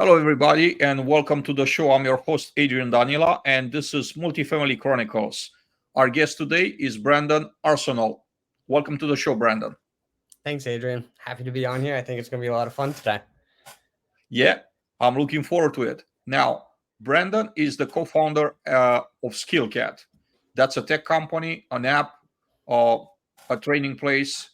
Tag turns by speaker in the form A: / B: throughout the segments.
A: Hello, everybody, and welcome to the show. I'm your host, Adrian Danila, and this is Multifamily Chronicles. Our guest today is Brandon Arsenault. Welcome to the show, Brandon.
B: Thanks, Adrian. Happy to be on here. I think it's going to be a lot of fun today.
A: Yeah, I'm looking forward to it. Now, Brandon is the co-founder of SkillCat. That's a tech company, an app, uh, a training place,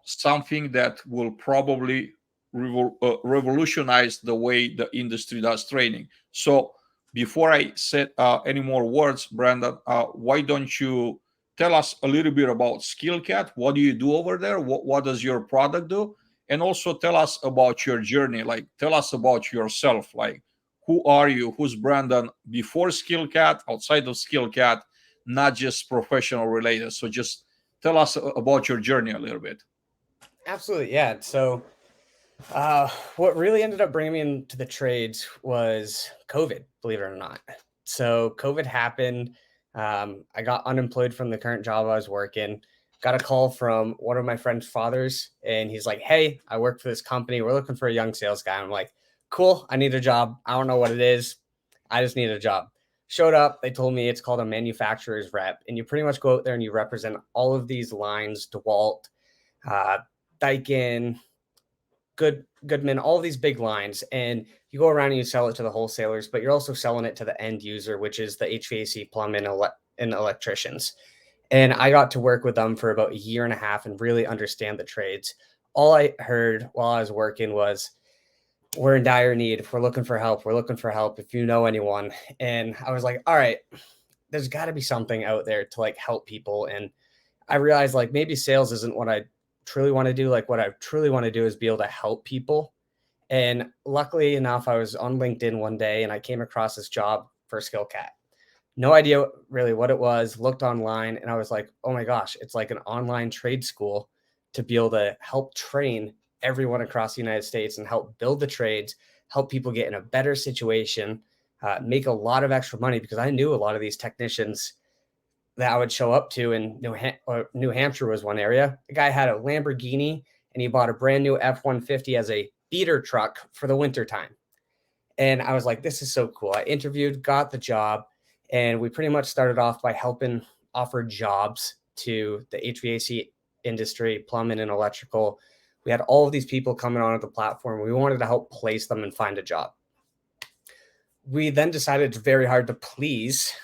A: something that will probably revolutionize the way the industry does training. So, before I say any more words, Brandon, why don't you tell us a little bit about SkillCat? What do you do over there? What does your product do? And also tell us about your journey. Like, tell us about yourself. Like, who are you? Who's Brandon before SkillCat, outside of SkillCat, not just professional related? So just tell us about your journey a little bit.
B: Absolutely. Yeah. What really ended up bringing me into the trades was COVID, believe it or not. So COVID happened. I got unemployed from the current job I was working. Got a call from one of my friend's fathers, and he's like, "Hey, I work for this company. We're looking for a young sales guy." I'm like, "Cool. I need a job. I don't know what it is. I just need a job." Showed up. They told me it's called a manufacturer's rep, and you pretty much go out there and you represent all of these lines: DeWalt, uh, Daikin, Goodman, all of these big lines, and you go around and you sell it to the wholesalers, but you're also selling it to the end user, which is the HVAC, plumbing, and electricians. And I got to work with them for about a year and a half and really understand the trades. All I heard while I was working was, "We're in dire need. We're looking for help. We're looking for help. If you know anyone." And I was like, all right, there's got to be something out there to like help people. And I realized like maybe sales isn't what I truly want to do. Like what I truly want to do is be able to help people. And luckily enough, I was on LinkedIn one day and I came across this job for SkillCat. No idea really what it was, looked online, and I was like, oh my gosh, it's like an online trade school to be able to help train everyone across the United States and help build the trades, help people get in a better situation, make a lot of extra money, because I knew a lot of these technicians that I would show up to in New Hampshire was one area. The guy had a Lamborghini and he bought a brand new F-150 as a beater truck for the winter time. And I was like, this is so cool. I interviewed, got the job, and we pretty much started off by helping offer jobs to the HVAC industry, plumbing and electrical. We had all of these people coming onto the platform. We wanted to help place them and find a job. We then decided it's very hard to please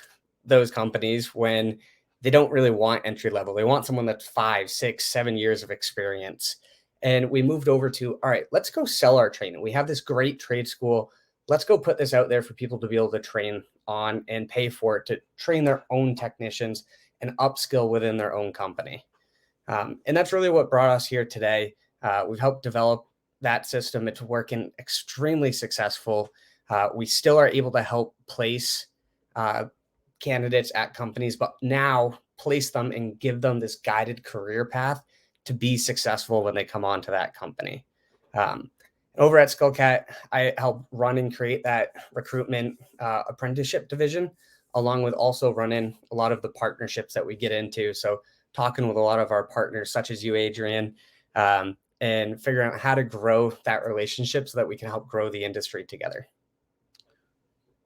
B: those companies when they don't really want entry level. They want someone that's 5, 6, 7 years of experience. And we moved over to, all right, let's go sell our training. We have this great trade school. Let's go put this out there for people to be able to train on and pay for it, to train their own technicians and upskill within their own company. And that's really what brought us here today. We've helped develop that system. It's working extremely successful. We still are able to help place candidates at companies, but now place them and give them this guided career path to be successful when they come on to that company. Over at SkillCat, I help run and create that recruitment apprenticeship division, along with also running a lot of the partnerships that we get into. So talking with a lot of our partners, such as you, Adrian, and figuring out how to grow that relationship so that we can help grow the industry together.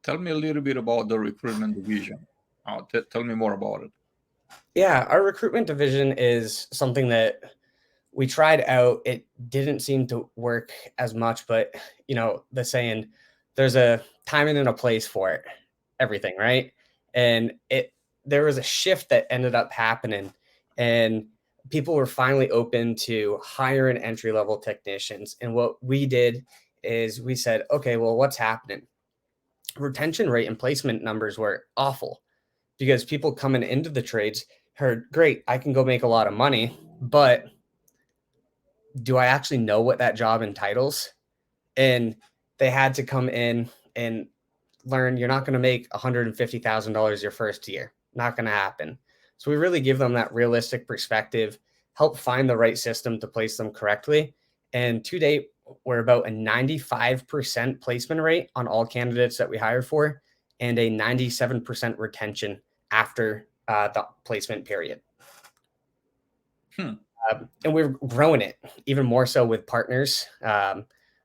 A: Tell me a little bit about the recruitment division. Tell me more about it.
B: Yeah, our recruitment division is something that we tried out. It didn't seem to work as much, but the saying, there's a time and a place for it, everything, right? And there was a shift that ended up happening, and people were finally open to hiring entry-level technicians. And what we did is we said, okay, well, what's happening? Retention rate and placement numbers were awful because people coming into the trades heard, great, I can go make a lot of money, but do I actually know what that job entitles? And they had to come in and learn you're not going to make $150,000 your first year. Not going to happen. So we really give them that realistic perspective, help find the right system to place them correctly. And to date, we're about a 95% placement rate on all candidates that we hire for and a 97% retention after the placement period. And we're growing it even more so with partners.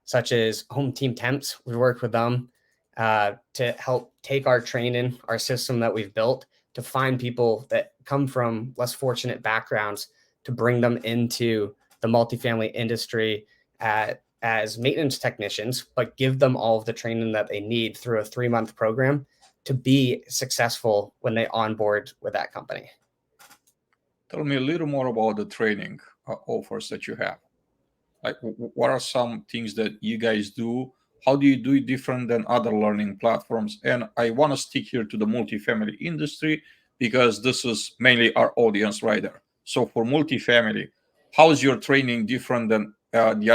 B: such as Home Team Temps. We worked with them to help take our training, our system that we've built, to find people that come from less fortunate backgrounds, to bring them into the multifamily industry as maintenance technicians, but give them all of the training that they need through a 3-month program to be successful when they onboard with that company.
A: Tell me a little more about the training offers that you have. Like, what are some things that you guys do? How do you do it different than other learning platforms? And I want to stick here to the multifamily industry because this is mainly our audience right there. So for multifamily, how is your training different than the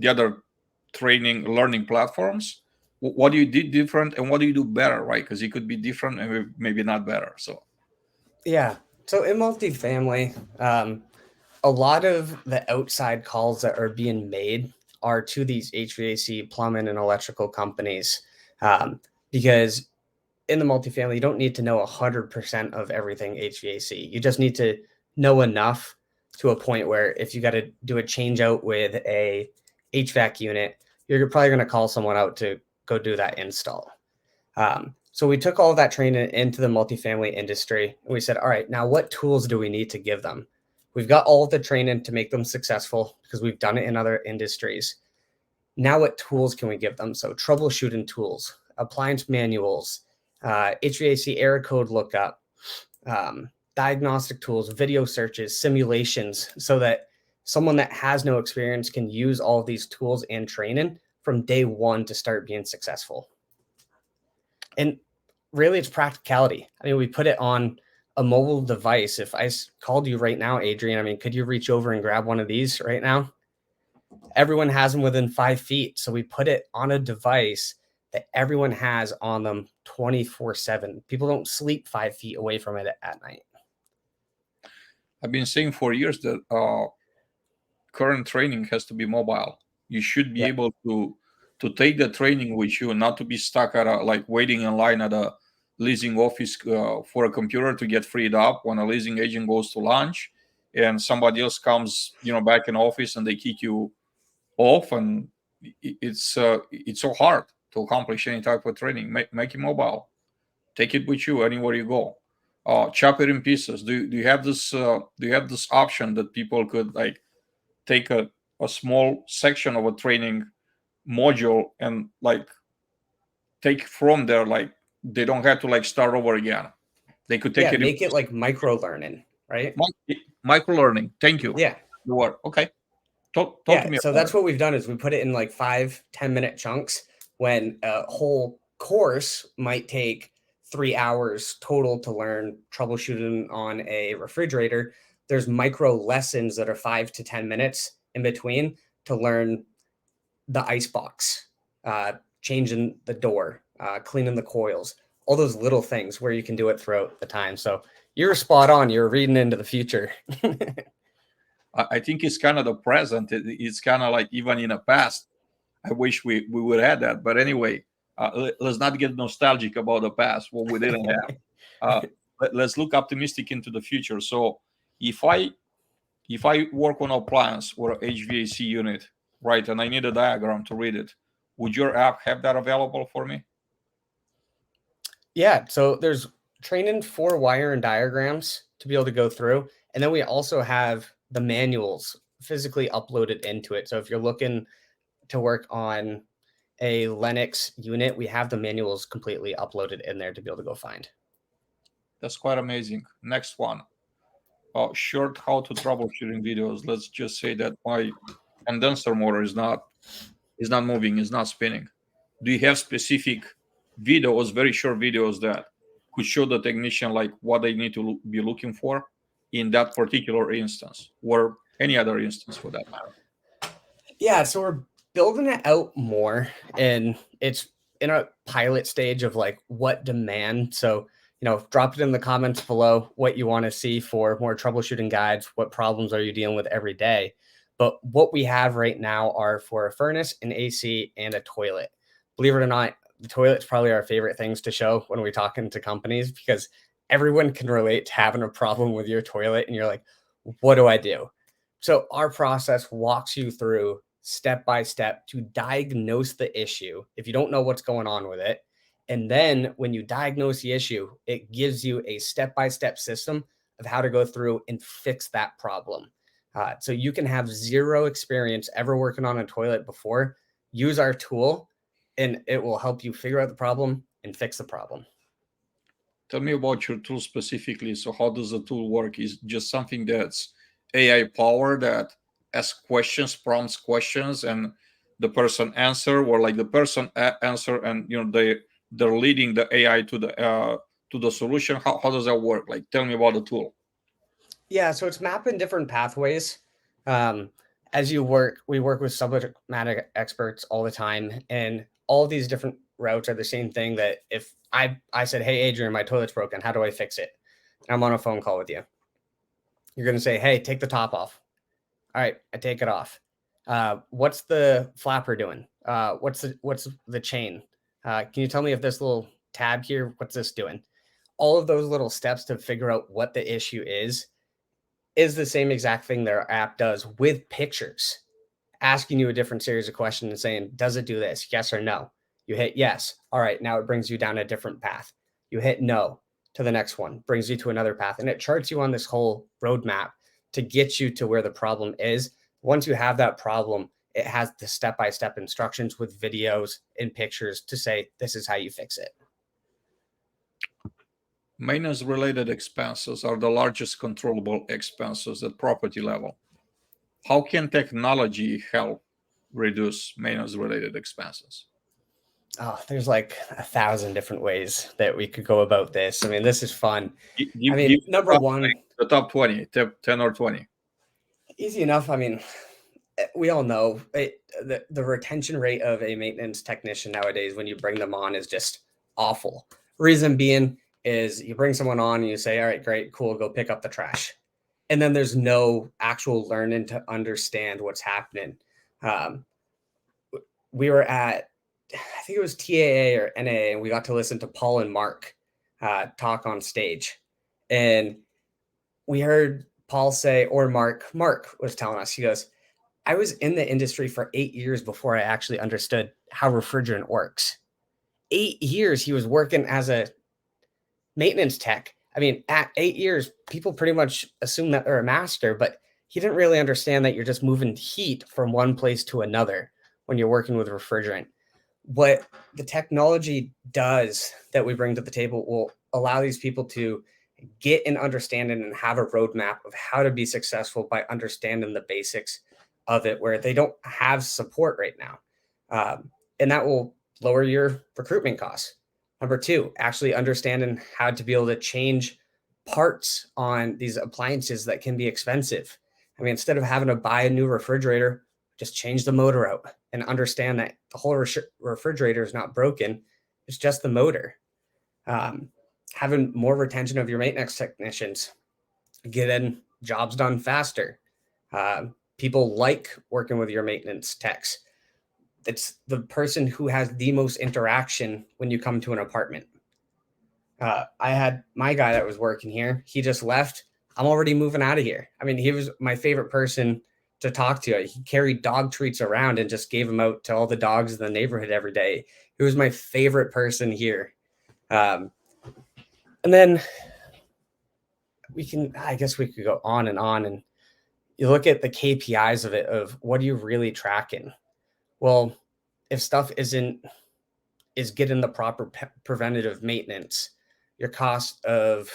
A: other training learning platforms? What do you do different, and what do you do better, right? Because it could be different and maybe not better. So
B: Yeah. So in multifamily, a lot of the outside calls that are being made are to these HVAC, plumbing, and electrical companies, because in the multifamily, you don't need to know 100% of everything HVAC. You just need to know enough to a point where if you got to do a change out with a HVAC unit, you're probably going to call someone out to go do that install. So we took all of that training into the multifamily industry, and we said, all right, now what tools do we need to give them? We've got all of the training to make them successful because we've done it in other industries. Now what tools can we give them? So troubleshooting tools, appliance manuals, HVAC error code lookup, diagnostic tools, video searches, simulations, so that someone that has no experience can use all of these tools and training from day one to start being successful. And really, it's practicality. I mean, we put it on a mobile device. If I called you right now, Adrian, I mean, could you reach over and grab one of these right now? Everyone has them within 5 feet. So we put it on a device that everyone has on them 24/7. People don't sleep 5 feet away from it at night.
A: I've been saying for years that current training has to be mobile. You should be able to take the training with you, not to be stuck at like waiting in line at a leasing office for a computer to get freed up when a leasing agent goes to lunch and somebody else comes, back in office and they kick you off, and it's so hard to accomplish any type of training. Make it mobile. Take it with you anywhere you go. Chop it in pieces. Do you have this option that people could like take a small section of a training module and like take from there, like they don't have to like start over again. They could take
B: make it like micro learning, right?
A: Micro learning. Thank you.
B: Yeah.
A: The word. Okay. Talk to me.
B: So that's what we've done is we put it in like 5-10 minute chunks, when a whole course might take 3 hours total to learn troubleshooting on a refrigerator. There's micro lessons that are 5 to 10 minutes in between to learn the ice box, changing the door, cleaning the coils, all those little things where you can do it throughout the time. So you're spot on. You're reading into the future.
A: I think it's kind of the present. It's kind of like even in the past. I wish we would have that. But anyway, let's not get nostalgic about the past, what we didn't have. Let's look optimistic into the future. So if I work on appliance or a HVAC unit, right, and I need a diagram to read it, would your app have that available for me?
B: Yeah. So there's training for wire and diagrams to be able to go through. And then we also have the manuals physically uploaded into it. So if you're looking to work on a Linux unit, we have the manuals completely uploaded in there to be able to go find.
A: That's quite amazing. Next one. Short how to troubleshooting videos. Let's just say that my condenser motor is not moving, is not spinning. Do you have specific videos, very short videos that could show the technician like what they need to be looking for in that particular instance, or any other instance for that matter?
B: Yeah, so we're building it out more, and it's in a pilot stage of like what demand. So, drop it in the comments below what you want to see for more troubleshooting guides. What problems are you dealing with every day? But what we have right now are for a furnace, an AC, and a toilet. Believe it or not, the toilet's probably our favorite things to show when we're talking to companies, because everyone can relate to having a problem with your toilet and you're like, what do I do? So our process walks you through step by step to diagnose the issue if you don't know what's going on with it. And then when you diagnose the issue, it gives you a step-by-step system of how to go through and fix that problem. So you can have zero experience ever working on a toilet before, use our tool, and it will help you figure out the problem and fix the problem.
A: Tell me about your tool specifically. So how does the tool work? Is it just something that's AI powered that asks questions, prompts questions, and the person answer, or like the person answer and they're leading the AI to the solution? How does that work? Like, tell me about the tool.
B: Yeah, so it's mapping different pathways. As you work, we work with subject matter experts all the time, and all these different routes are the same thing. That if I said, "Hey, Adrian, my toilet's broken. How do I fix it?" I'm on a phone call with you. You're going to say, "Hey, take the top off." All right, I take it off. What's the flapper doing? What's the chain? Can you tell me if this little tab here, what's this doing? All of those little steps to figure out what the issue is the same exact thing their app does with pictures, asking you a different series of questions and saying, does it do this? Yes or no? You hit yes. All right, now it brings you down a different path. You hit no to the next one, brings you to another path. And it charts you on this whole roadmap to get you to where the problem is. Once you have that problem, it has the step-by-step instructions with videos and pictures to say, this is how you fix it.
A: Maintenance-related expenses are the largest controllable expenses at property level. How can technology help reduce maintenance-related expenses?
B: Oh, there's like 1,000 different ways that we could go about this. I mean, this is fun. Number one,
A: the top 20, 10 or 20.
B: Easy enough. I mean, we all know the retention rate of a maintenance technician nowadays when you bring them on is just awful. Reason being is you bring someone on and you say, all right, great, cool, go pick up the trash. And then there's no actual learning to understand what's happening. We were at, I think it was TAA or NAA, and we got to listen to Paul and Mark talk on stage. And we heard Paul say, or Mark was telling us, he goes, I was in the industry for 8 years before I actually understood how refrigerant works. 8 years he was working as a maintenance tech. I mean, at 8 years, people pretty much assume that they're a master, but he didn't really understand that you're just moving heat from one place to another when you're working with refrigerant. What the technology does that we bring to the table will allow these people to get an understanding and have a roadmap of how to be successful by understanding the basics of it, where they don't have support right now. And that will lower your recruitment costs. Number two, actually understanding how to be able to change parts on these appliances that can be expensive. I mean, instead of having to buy a new refrigerator, just change the motor out and understand that the whole refrigerator is not broken. It's just the motor. Having more retention of your maintenance technicians, getting jobs done faster. People like working with your maintenance techs. It's the person who has the most interaction when you come to an apartment. I had my guy that was working here. He just left. I'm already moving out of here. I mean, he was my favorite person to talk to. He carried dog treats around and just gave them out to all the dogs in the neighborhood every day. He was my favorite person here. And then I guess we could go on. And you look at the KPIs of it, of what are you really tracking? Well, if stuff is getting the proper preventative maintenance, your cost of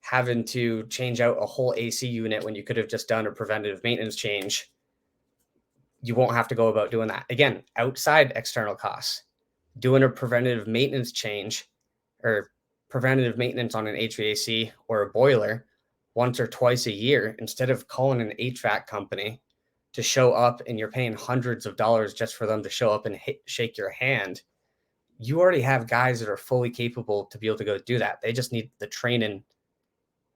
B: having to change out a whole AC unit when you could have just done a preventative maintenance change, you won't have to go about doing that. Again, outside external costs, doing a preventative maintenance change or preventative maintenance on an HVAC or a boiler once or twice a year, instead of calling an HVAC company to show up and you're paying hundreds of dollars just for them to show up and shake your hand. You already have guys that are fully capable to be able to go do that. They just need the training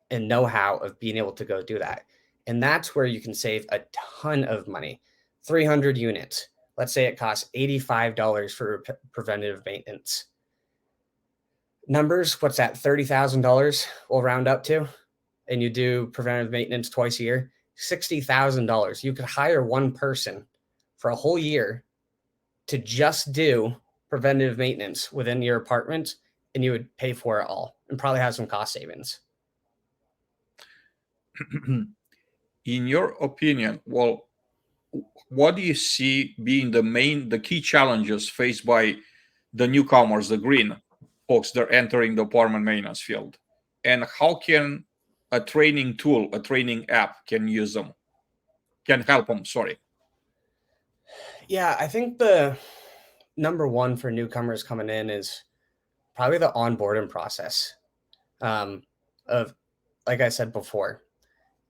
B: and know-how of being able to go do that. And that's where you can save a ton of money. 300 units. Let's say it costs $85 for preventative maintenance. Numbers, what's that? $30,000 we'll round up to. And you do preventative maintenance twice a year. $60,000. You could hire one person for a whole year to just do preventative maintenance within your apartment, and you would pay for it all and probably have some cost savings.
A: In your opinion, well, what do you see being the key challenges faced by the newcomers, the green folks that are entering the apartment maintenance field, and how can a training tool, a training app, can help them? Sorry.
B: Yeah, I think the number one for newcomers coming in is probably the onboarding process. Of like I said before,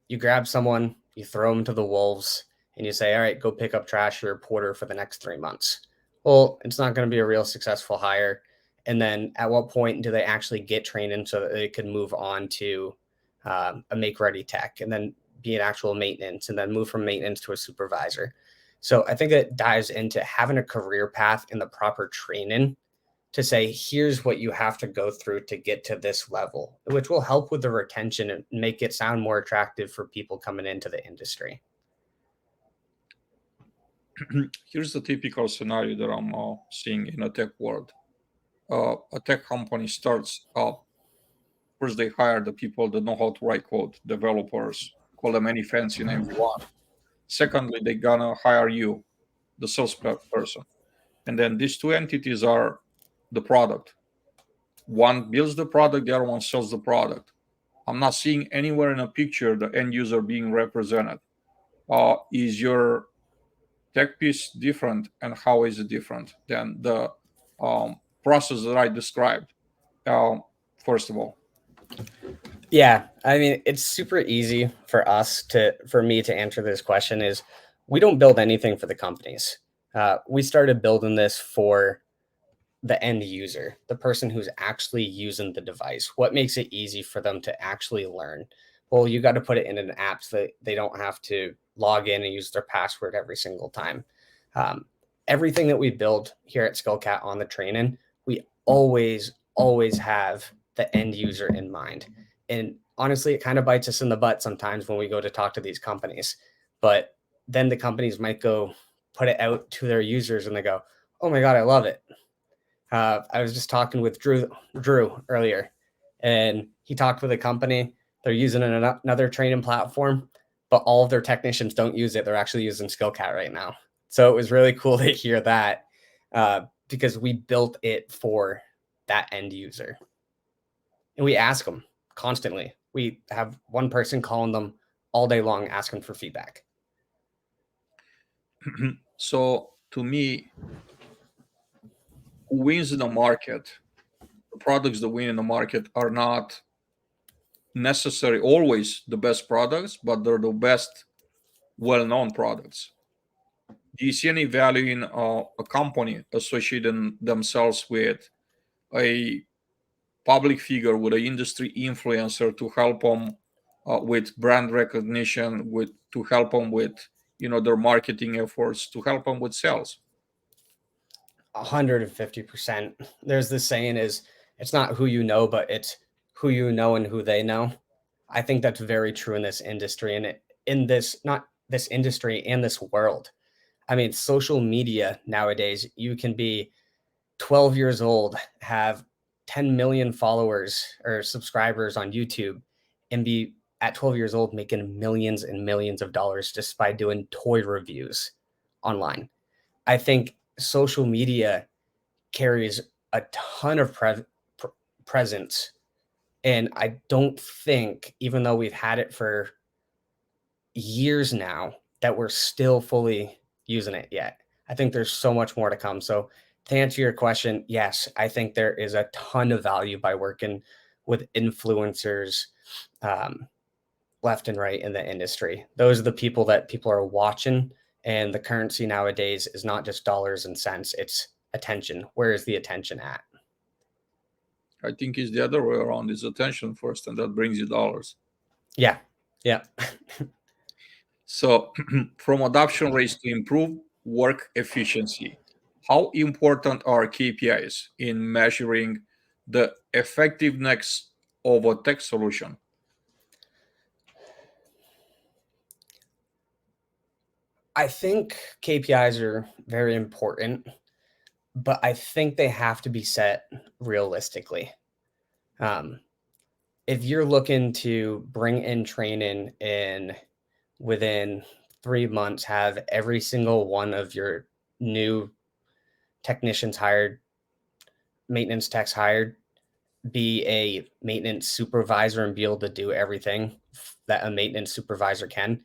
B: you grab someone, you throw them to the wolves, and you say, all right, go pick up trash or porter for the next 3 months. Well, it's not going to be a real successful hire. And then at what point do they actually get trained so that they can move on to a make ready tech and then be an actual maintenance and then move from maintenance to a supervisor? So I think it dives into having a career path in the proper training to say, here's what you have to go through to get to this level, which will help with the retention and make it sound more attractive for people coming into the industry.
A: Here's the typical scenario that I'm seeing in a tech world. A tech company starts up. First, they hire the people that know how to write code, developers, call them any fancy name you want. Secondly, they're gonna hire you, the salesperson. And then these two entities are the product. One builds the product, the other one sells the product. I'm not seeing anywhere in a picture the end user being represented. Is your tech piece different, and how is it different than the process that I described? First of all,
B: Yeah, I mean, it's super easy for me to answer this question is we don't build anything for the companies. We started building this for the end user, the person who's actually using the device. What makes it easy for them to actually learn? Well, you got to put it in an app so that they don't have to log in and use their password every single time. Everything that we build here at Skillcat on the training, we always have the end user in mind. And honestly, it kind of bites us in the butt sometimes when we go to talk to these companies. But then the companies might go put it out to their users and they go, oh my God, I love it. I was just talking with Drew earlier, and he talked with a company. They're using another training platform, but all of their technicians don't use it. They're actually using Skillcat right now. So it was really cool to hear that because we built it for that end user. And we ask them constantly. We have one person calling them all day long asking for feedback.
A: So to me, who wins in the market, the products that win in the market are not necessarily always the best products, but they're the best well-known products. Do you see any value in a company associating themselves with a public figure, with an industry influencer to help them with brand recognition, to help them with their marketing efforts, to help them with sales?
B: 150%. There's this saying is it's not who you know, but it's who you know and who they know. I think that's very true in this industry and in this, not this industry and this world. I mean, social media nowadays, you can be 12 years old, have 10 million followers or subscribers on YouTube, and be at 12 years old making millions and millions of dollars just by doing toy reviews online. I think social media carries a ton of presence. And I don't think, even though we've had it for years now, that we're still fully using it yet. I think there's so much more to come. So to answer your question, yes, I think there is a ton of value by working with influencers left and right in the industry. Those are the people that people are watching. And the currency nowadays is not just dollars and cents, it's attention. Where is the attention at?
A: I think it's the other way around. It's attention first, and that brings you dollars.
B: Yeah. Yeah.
A: So from adoption rates to improve work efficiency, how important are KPIs in measuring the effectiveness of a tech solution?
B: I think KPIs are very important, but I think they have to be set realistically. Um, if you're looking to bring in training in within 3 months, have every single one of your new technicians hired, maintenance techs hired, be a maintenance supervisor and be able to do everything that a maintenance supervisor can,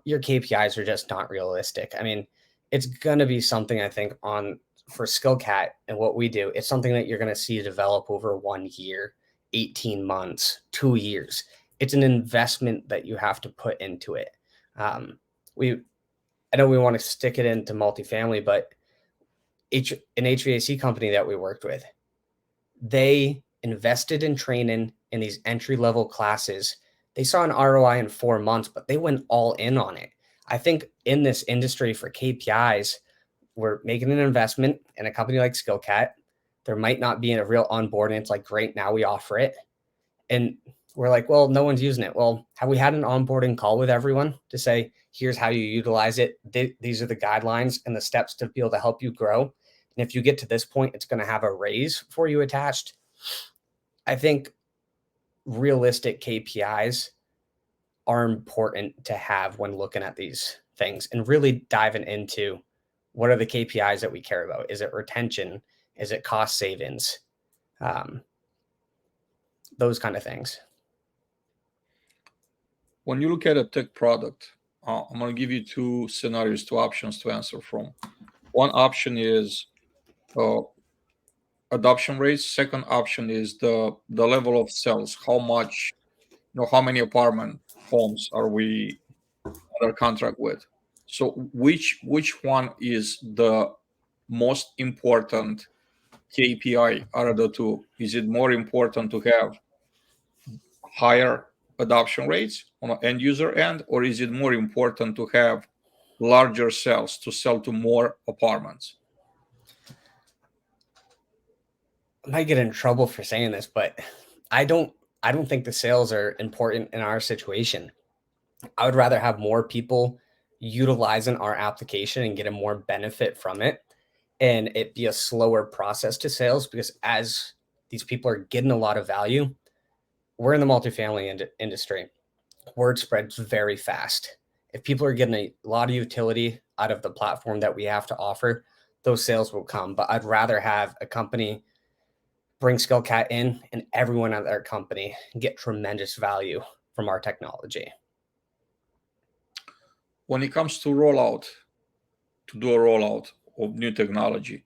B: your KPIs are just not realistic. I mean, it's going to be something I think on for SkillCat and what we do, it's something that you're going to see develop over 1 year, 18 months, 2 years. It's an investment that you have to put into it. Um, we, I know we want to stick it into multifamily, but an HVAC company that we worked with, they invested in training in these entry level classes. They saw an ROI in 4 months, but they went all in on it. I think in this industry for KPIs, we're making an investment in a company like SkillCat. There might not be a real onboarding. It's like, great, now we offer it. And we're like, well, no one's using it. Well, have we had an onboarding call with everyone to say, here's how you utilize it? These are the guidelines and the steps to be able to help you grow. And if you get to this point, it's going to have a raise for you attached. I think realistic KPIs are important to have when looking at these things and really diving into what are the KPIs that we care about? Is it retention? Is it cost savings? Those kind of things.
A: When you look at a tech product, I'm going to give you two scenarios, two options to answer from. One option is adoption rates. Second option is the level of sales. How much, how many apartment homes are we under contract with? So which one is the most important KPI out of the two? Is it more important to have higher adoption rates on an end user end, or is it more important to have larger sales to sell to more apartments?
B: I might get in trouble for saying this, but I don't think the sales are important in our situation. I would rather have more people utilizing our application and getting more benefit from it, and it be a slower process to sales, because as these people are getting a lot of value, we're in the multifamily industry. Word spreads very fast. If people are getting a lot of utility out of the platform that we have to offer, those sales will come. But I'd rather have a company bring SkillCat in and everyone at their company get tremendous value from our technology.
A: When it comes to do a rollout of new technology,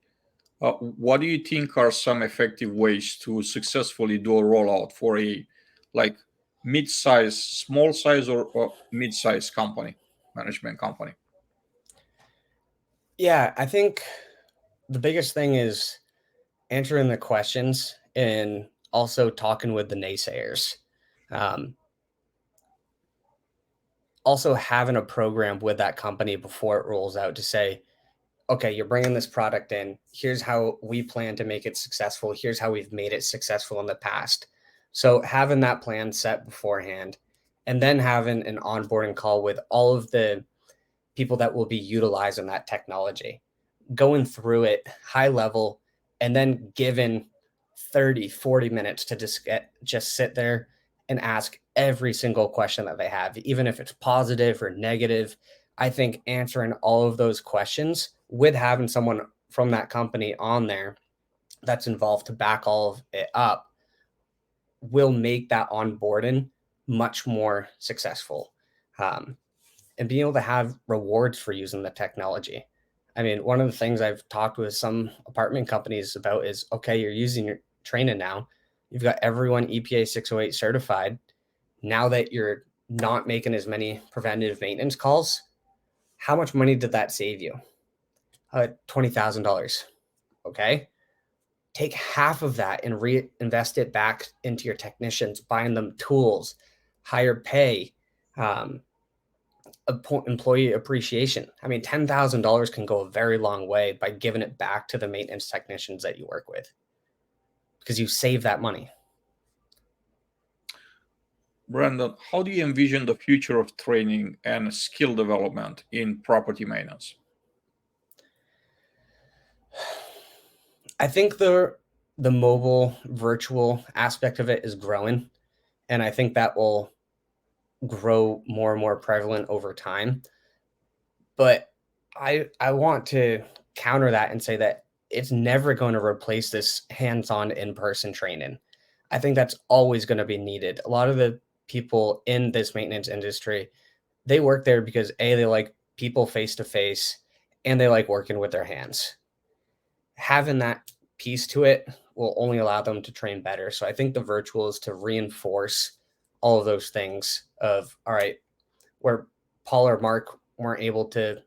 A: what do you think are some effective ways to successfully do a rollout for a like mid-size, small size, or mid-size management company?
B: Yeah, I think the biggest thing is answering the questions and also talking with the naysayers. Um, Also having a program with that company before it rolls out to say, okay, you're bringing this product in. Here's how we plan to make it successful. Here's how we've made it successful in the past. So having that plan set beforehand, and then having an onboarding call with all of the people that will be utilizing that technology, going through it high level, and then given 30, 40 minutes to just sit there and ask every single question that they have, even if it's positive or negative. I think answering all of those questions with having someone from that company on there that's involved to back all of it up will make that onboarding much more successful. And being able to have rewards for using the technology. I mean, one of the things I've talked with some apartment companies about is, okay, you're using your training now. You've got everyone EPA 608 certified. Now that you're not making as many preventative maintenance calls, how much money did that save you? $20,000. Okay. Take half of that and reinvest it back into your technicians, buying them tools, higher pay, employee appreciation. I mean, $10,000 can go a very long way by giving it back to the maintenance technicians that you work with, because you save that money.
A: Brandon, how do you envision the future of training and skill development in property maintenance?
B: I think the mobile virtual aspect of it is growing, and I think that will grow more and more prevalent over time. But I want to counter that and say that it's never going to replace this hands-on in-person training. I think that's always going to be needed. A lot of the people in this maintenance industry, they work there because A, they like people face to face, and they like working with their hands. Having that piece to it will only allow them to train better. So I think the virtual is to reinforce all of those things of, all right, where Paul or Mark were able to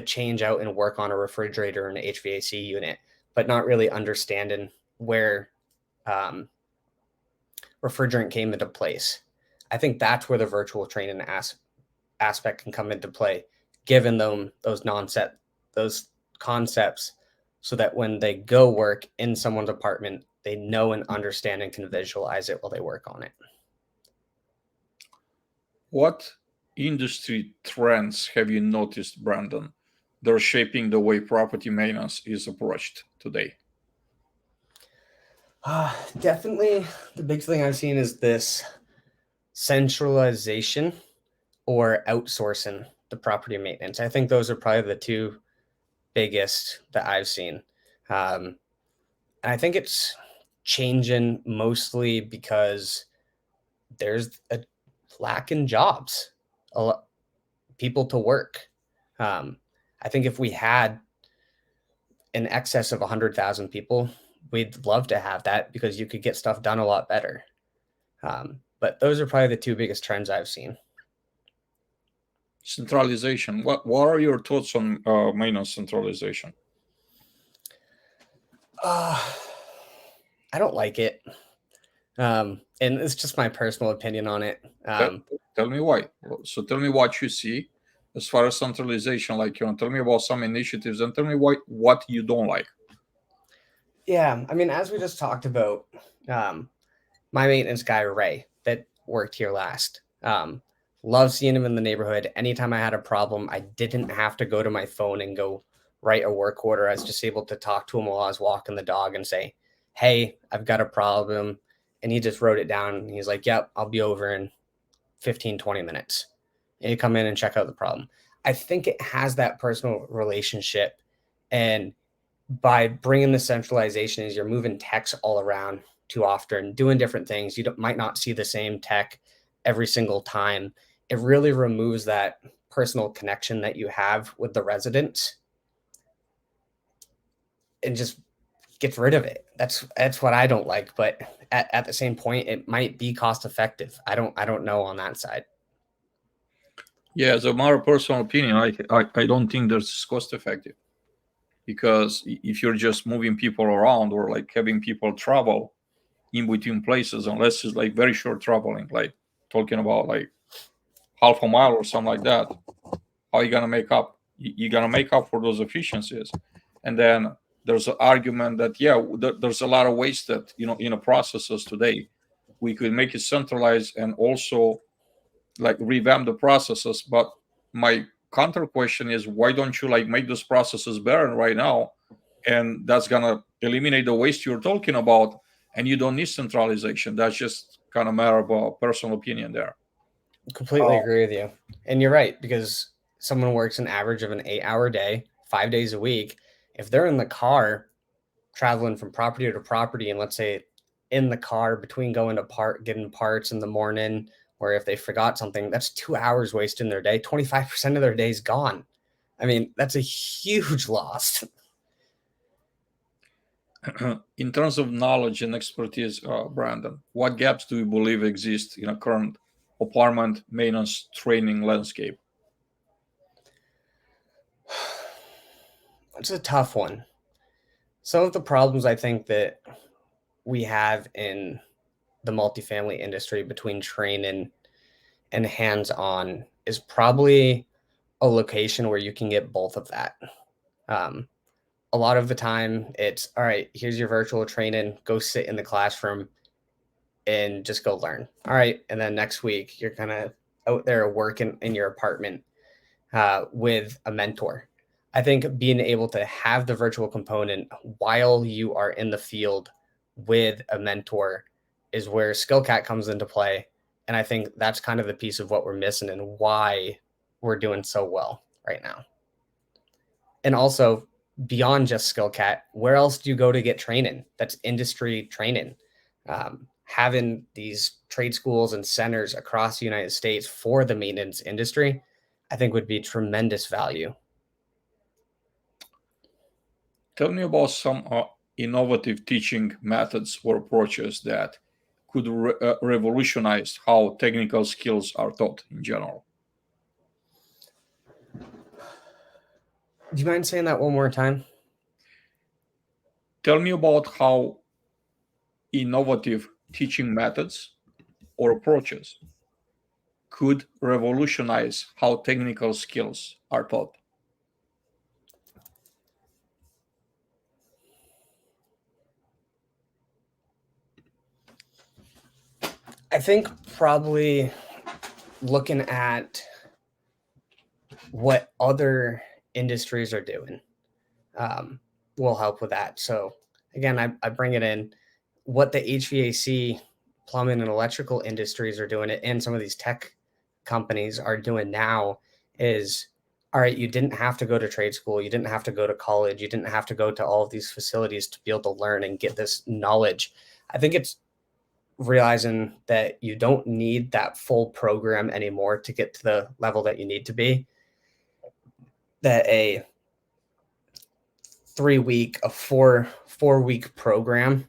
B: change out and work on a refrigerator and an HVAC unit, but not really understanding where refrigerant came into place. I think that's where the virtual training aspect can come into play, given them those concepts, so that when they go work in someone's apartment, they know and understand and can visualize it while they work on it.
A: What industry trends have you noticed, Brandon, that are shaping the way property maintenance is approached today?
B: Definitely the big thing I've seen is this centralization or outsourcing the property maintenance. I think those are probably the two biggest that I've seen. And I think it's changing mostly because there's a lack in jobs, people to work. I think if we had in excess of 100,000 people, we'd love to have that because you could get stuff done a lot better. But those are probably the two biggest trends I've seen.
A: Centralization. What are your thoughts on maintenance centralization?
B: I don't like it. And it's just my personal opinion on it.
A: Tell me why. So tell me what you see as far as centralization. Like, tell me about some initiatives and tell me what you don't like.
B: Yeah, I mean, as we just talked about, my maintenance guy Ray that worked here last. Love seeing him in the neighborhood. Anytime I had a problem, I didn't have to go to my phone and go write a work order. I was just able to talk to him while I was walking the dog and say, "Hey, I've got a problem." And he just wrote it down. And he's like, "Yep, I'll be over in 15, 20 minutes." And you come in and check out the problem. I think it has that personal relationship. And by bringing the centralization is you're moving techs all around too often, doing different things. You might not see the same tech every single time. It really removes that personal connection that you have with the residents and just gets rid of it. That's what I don't like. But at the same point, it might be cost effective. I don't know on that side.
A: Yeah, as a my personal opinion, I don't think that's cost effective, because if you're just moving people around or like having people travel in between places, unless it's like very short traveling, like talking about like half a mile or something like that, how are you gonna make up? You're gonna make up for those efficiencies. And then there's an argument that there's a lot of waste that in the processes today. We could make it centralized and also like revamp the processes. But my counter question is, why don't you like make those processes better right now? And that's gonna eliminate the waste you're talking about, and you don't need centralization. That's just kind of matter of personal opinion there.
B: Completely agree with you. And you're right, because someone works an average of an 8-hour day, 5 days a week. If they're in the car traveling from property to property, and let's say in the car between going to getting parts in the morning, or if they forgot something, that's 2 hours wasted in their day. 25% of their day is gone. I mean, that's a huge loss.
A: In terms of knowledge and expertise, Brandon, what gaps do you believe exist in a current apartment maintenance training landscape?
B: It's a tough one. Some of the problems I think that we have in the multifamily industry between training and hands-on is probably a location where you can get both of that. Um, a lot of the time it's all right, here's your virtual training, go sit in the classroom. and just go learn. All right. And then next week, you're kind of out there working in your apartment with a mentor. I think being able to have the virtual component while you are in the field with a mentor is where SkillCat comes into play. And I think that's kind of the piece of what we're missing and why we're doing so well right now. And also, beyond just SkillCat, where else do you go to get training? That's industry training. Having these trade schools and centers across the United States for the maintenance industry, I think would be tremendous value.
A: Tell me about some innovative teaching methods or approaches that could revolutionize how technical skills are taught in general.
B: Do you mind saying that one more time?
A: Tell me about how innovative teaching methods or approaches could revolutionize how technical skills are taught.
B: I think probably looking at what other industries are doing will help with that. So again, I bring it in what the HVAC, plumbing, and electrical industries are doing it, and some of these tech companies are doing now is, all right, you didn't have to go to trade school, you didn't have to go to college, you didn't have to go to all of these facilities to be able to learn and get this knowledge. I think it's realizing that you don't need that full program anymore to get to the level that you need to be. That a 3-week, a 4-week program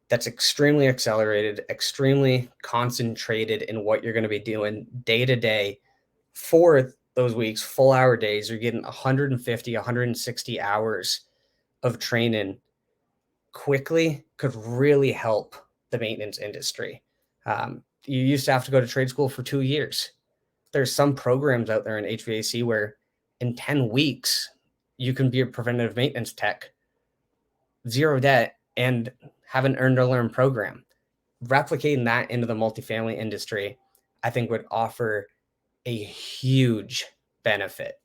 B: that's extremely accelerated, extremely concentrated in what you're going to be doing day to day for those weeks, full hour days. You're getting 150, 160 hours of training quickly could really help the maintenance industry. You used to have to go to trade school for 2 years. There's some programs out there in HVAC where in 10 weeks, you can be a preventative maintenance tech, zero debt, and have an earn to learn program. Replicating that into the multifamily industry, I think would offer a huge benefit.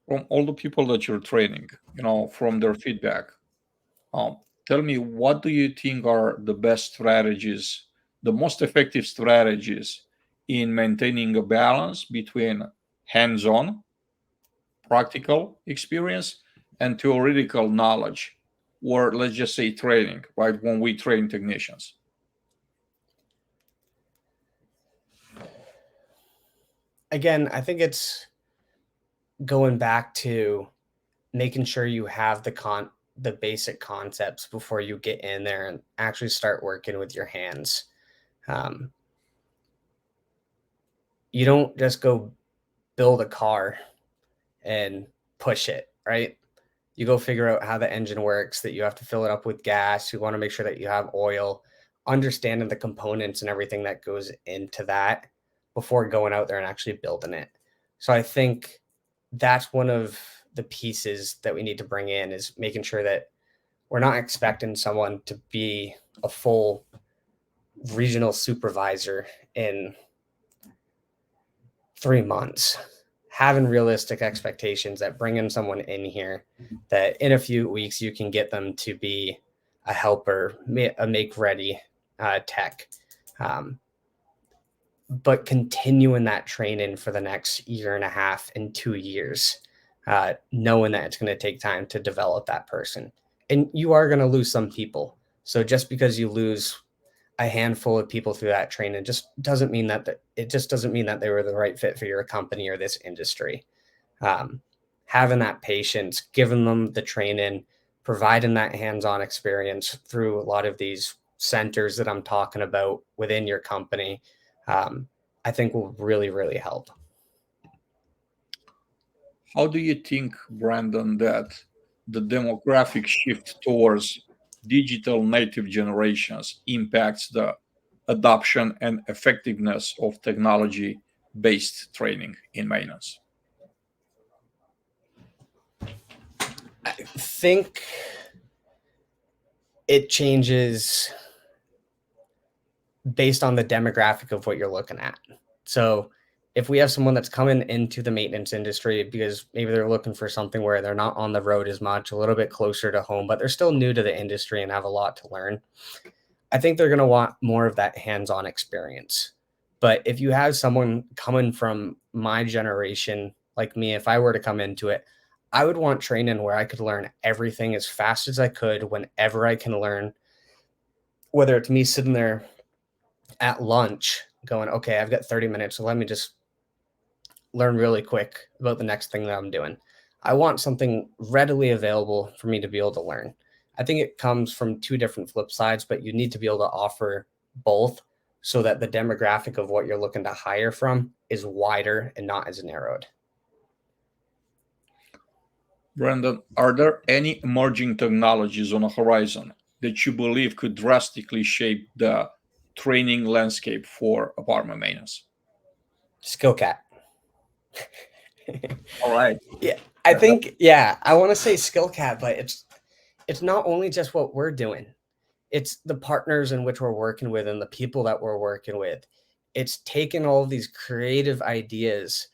A: From all the people that you're training, from their feedback, tell me, what do you think are the best strategies, the most effective strategies in maintaining a balance between hands-on practical experience and theoretical knowledge, or let's just say training, right? When we train technicians.
B: Again, I think it's going back to making sure you have the basic concepts before you get in there and actually start working with your hands. You don't just go build a car and push it, right? You go figure out how the engine works, that you have to fill it up with gas. You want to make sure that you have oil, understanding the components and everything that goes into that before going out there and actually building it. So I think that's one of the pieces that we need to bring in, is making sure that we're not expecting someone to be a full regional supervisor in 3 months. Having realistic expectations that bringing someone in here, that in a few weeks you can get them to be a helper, a make ready tech, but continuing that training for the next 1.5 and 2 years, knowing that it's going to take time to develop that person. And you are going to lose some people. So just because you lose a handful of people through that training just doesn't mean that they were the right fit for your company or this industry. Having that patience, giving them the training, providing that hands-on experience through a lot of these centers that I'm talking about within your company, I think will really, really help.
A: How do you think, Brandon, that the demographic shift towards digital native generations impacts the adoption and effectiveness of technology based training in maintenance?
B: I think it changes based on the demographic of what you're looking at. So if we have someone that's coming into the maintenance industry because maybe they're looking for something where they're not on the road as much, a little bit closer to home, but they're still new to the industry and have a lot to learn, I think they're going to want more of that hands-on experience. But if you have someone coming from my generation, like me, if I were to come into it, I would want training where I could learn everything as fast as I could whenever I can learn, whether it's me sitting there at lunch going, okay, I've got 30 minutes, so let me just learn really quick about the next thing that I'm doing. I want something readily available for me to be able to learn. I think it comes from two different flip sides, but you need to be able to offer both so that the demographic of what you're looking to hire from is wider and not as narrowed.
A: Brandon, are there any emerging technologies on the horizon that you believe could drastically shape the training landscape for apartment maintenance?
B: Skillcat.
A: All right.
B: Yeah, I think, I want to say Skillcat, but it's not only just what we're doing. It's the partners in which we're working with and the people that we're working with. It's taking all of these creative ideas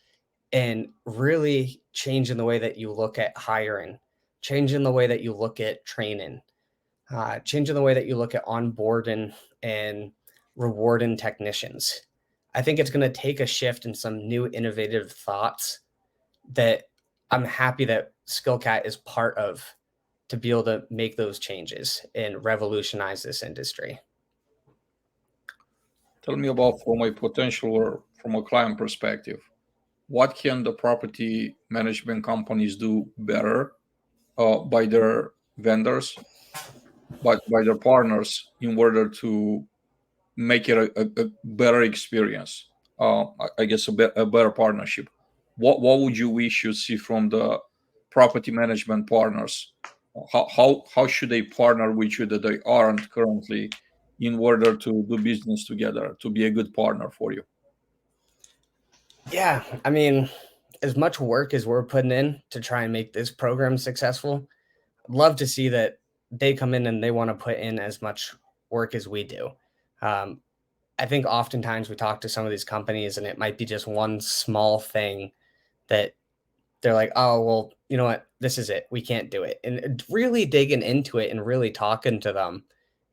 B: and really changing the way that you look at hiring, changing the way that you look at training, changing the way that you look at onboarding and rewarding technicians. I think it's going to take a shift in some new innovative thoughts that I'm happy that Skillcat is part of, to be able to make those changes and revolutionize this industry.
A: Tell me about, from a potential or from a client perspective, what can the property management companies do better by their vendors, by their partners, in order to make it a better experience? I guess a better partnership. What would you wish you see from the property management partners? How should they partner with you that they aren't currently, in order to do business together, to be a good partner for you?
B: Yeah, I mean, as much work as we're putting in to try and make this program successful, I'd love to see that they come in and they want to put in as much work as we do. Um, I think oftentimes we talk to some of these companies and it might be just one small thing that they're like, oh, well, you know what? This is it. We can't do it. And really digging into it and really talking to them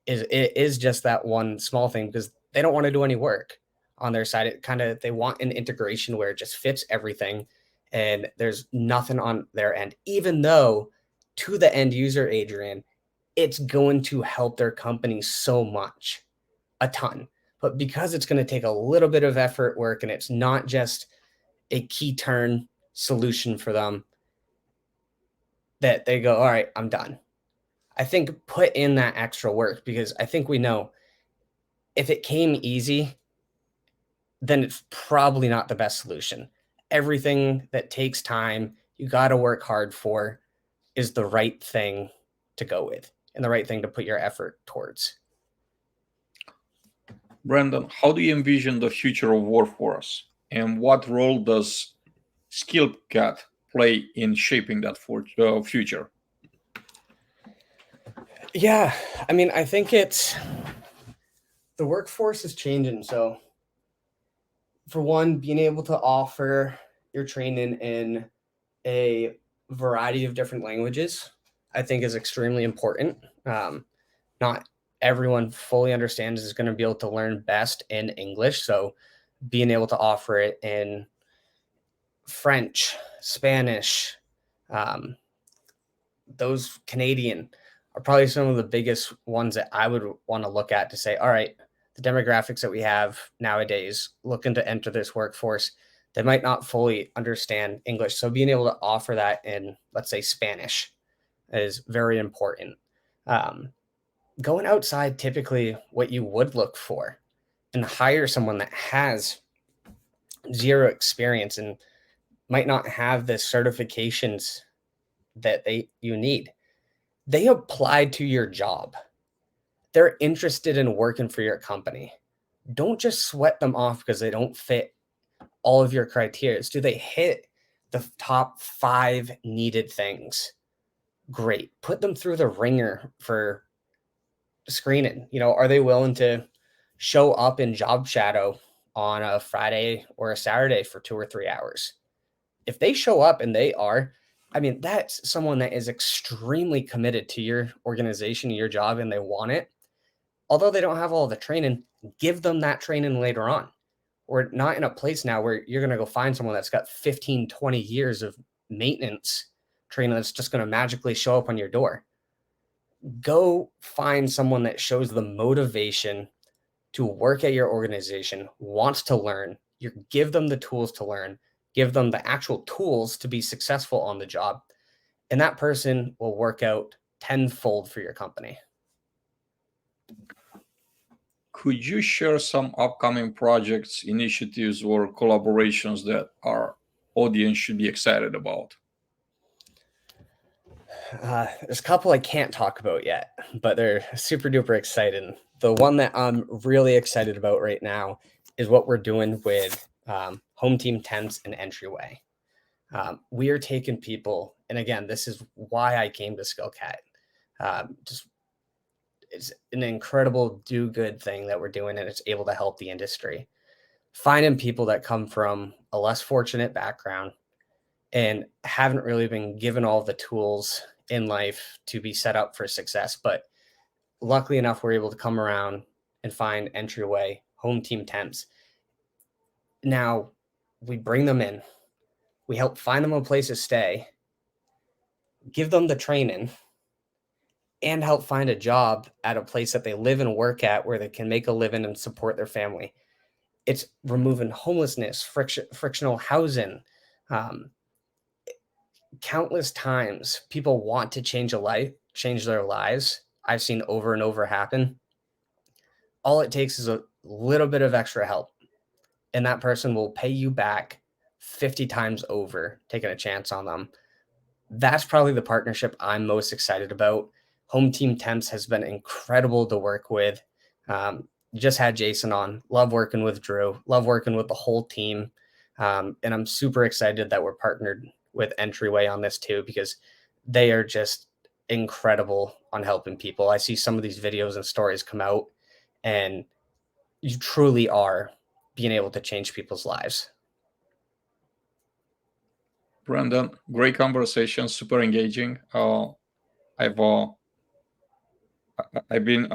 B: is just that one small thing, because they don't want to do any work on their side. It kind of, they want an integration where it just fits everything and there's nothing on their end, even though to the end user, Adrian, it's going to help their company so much, a ton. But because it's going to take a little bit of effort, work, and it's not just a key turn solution for them, that they go, all right, I'm done. I think put in that extra work, because I think we know if it came easy, then it's probably not the best solution. Everything that takes time, you got to work hard for, is the right thing to go with and the right thing to put your effort towards.
A: Brandon, how do you envision the future of workforce, and what role does Skillcat play in shaping that future?
B: Yeah, I mean, I think it's, the workforce is changing. So for one, being able to offer your training in a variety of different languages, I think is extremely important. Not everyone fully understands is going to be able to learn best in English. So being able to offer it in French, Spanish, those Canadian are probably some of the biggest ones that I would want to look at to say, all right, the demographics that we have nowadays looking to enter this workforce, they might not fully understand English. So being able to offer that in, let's say, Spanish is very important. Going outside, typically what you would look for, and hire someone that has zero experience and might not have the certifications that you need. They applied to your job. They're interested in working for your company. Don't just sweat them off because they don't fit all of your criteria. Do they hit the top 5 needed things? Great. Put them through the ringer for screening. Are they willing to show up in job shadow on a Friday or a Saturday for 2 or 3 hours? If they show up and they are, that's someone that is extremely committed to your organization, your job, and they want it. Although they don't have all the training, give them that training later on. We're not in a place now where you're going to go find someone that's got 15, 20 years of maintenance training that's just going to magically show up on your door. Go find someone that shows the motivation to work at your organization, wants to learn. You give them the tools to learn, give them the actual tools to be successful on the job. And that person will work out tenfold for your company.
A: Could you share some upcoming projects, initiatives, or collaborations that our audience should be excited about?
B: There's a couple I can't talk about yet, but they're super duper exciting. The one that I'm really excited about right now is what we're doing with home team tents and entryway. We are taking people, and again, this is why I came to SkillCat. It's an incredible do-good thing that we're doing, and it's able to help the industry. Finding people that come from a less fortunate background and haven't really been given all the tools in life to be set up for success. But luckily enough, we're able to come around and find entryway home team temps. Now we bring them in, we help find them a place to stay, give them the training, and help find a job at a place that they live and work at where they can make a living and support their family. It's removing homelessness, frictional housing. Countless times people want to change their lives. I've seen over and over happen. All it takes is a little bit of extra help, and that person will pay you back 50 times over taking a chance on them. That's probably the partnership I'm most excited about. Home Team Temps has been incredible to work with. Just had Jason on. Love working with Drew. Love working with the whole team. And I'm super excited that we're partnered with Entryway on this too, because they are just incredible on helping people. I see some of these videos and stories come out, and you truly are being able to change people's lives.
A: Brandon, great conversation, super engaging. I've been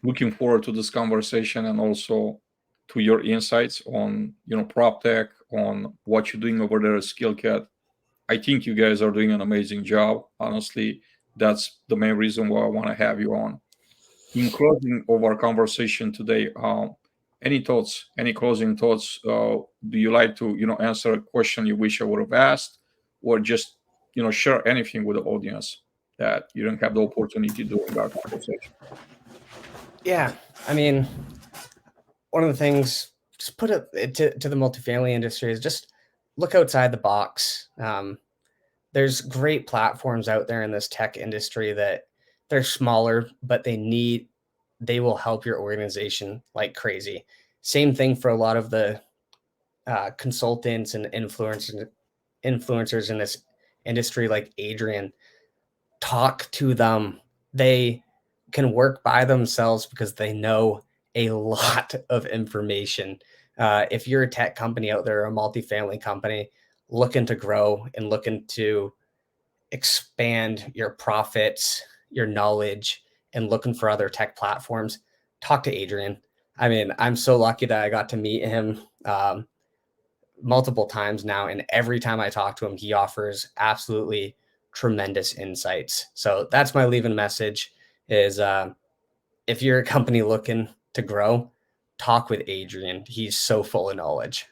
A: looking forward to this conversation and also to your insights on prop tech, on what you're doing over there at SkillCat. I think you guys are doing an amazing job. Honestly, that's the main reason why I want to have you on. In closing of our conversation today, any thoughts, any closing thoughts? Do you like to answer a question you wish I would have asked, or just share anything with the audience that you don't have the opportunity to do in our conversation?
B: Yeah, one of the things, just put it to the multifamily industry, is just look outside the box. There's great platforms out there in this tech industry that they're smaller, but they will help your organization like crazy. Same thing for a lot of the consultants and influencers in this industry, like Adrian. Talk to them. They can work by themselves because they know a lot of information. If you're a tech company out there, a multifamily company looking to grow and looking to expand your profits, your knowledge, and looking for other tech platforms, talk to Adrian. I'm so lucky that I got to meet him multiple times now, and every time I talk to him, he offers absolutely tremendous insights. So that's my leaving message is if you're a company looking to grow, talk with Adrian. He's so full of knowledge.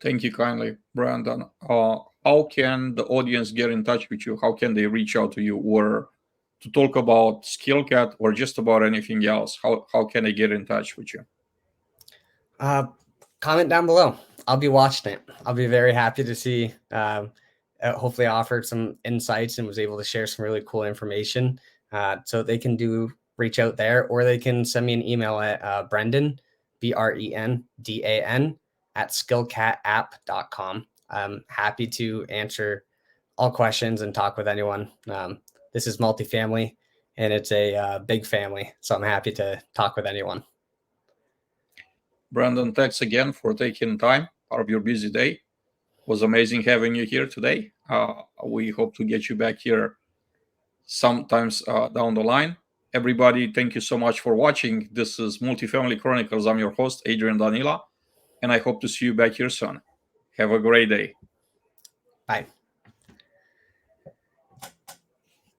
A: Thank you kindly, Brandon. How can the audience get in touch with you? How can they reach out to you, or to talk about SkillCat, or just about anything else? How can they get in touch with you?
B: Comment down below. I'll be watching it. I'll be very happy to see. Hopefully I offered some insights and was able to share some really cool information. So they can reach out there, or they can send me an email at Brendan, BRENDAN, at skillcatapp.com. I'm happy to answer all questions and talk with anyone. This is multifamily. and it's a big family. So I'm happy to talk with anyone.
A: Brandon, thanks again for taking time out of your busy day. It was amazing having you here today. We hope to get you back here sometimes down the line. Everybody, thank you so much for watching. This is Multifamily Chronicles. I'm your host, Adrian Danila, and I hope to see you back here soon. Have a great day.
B: Bye.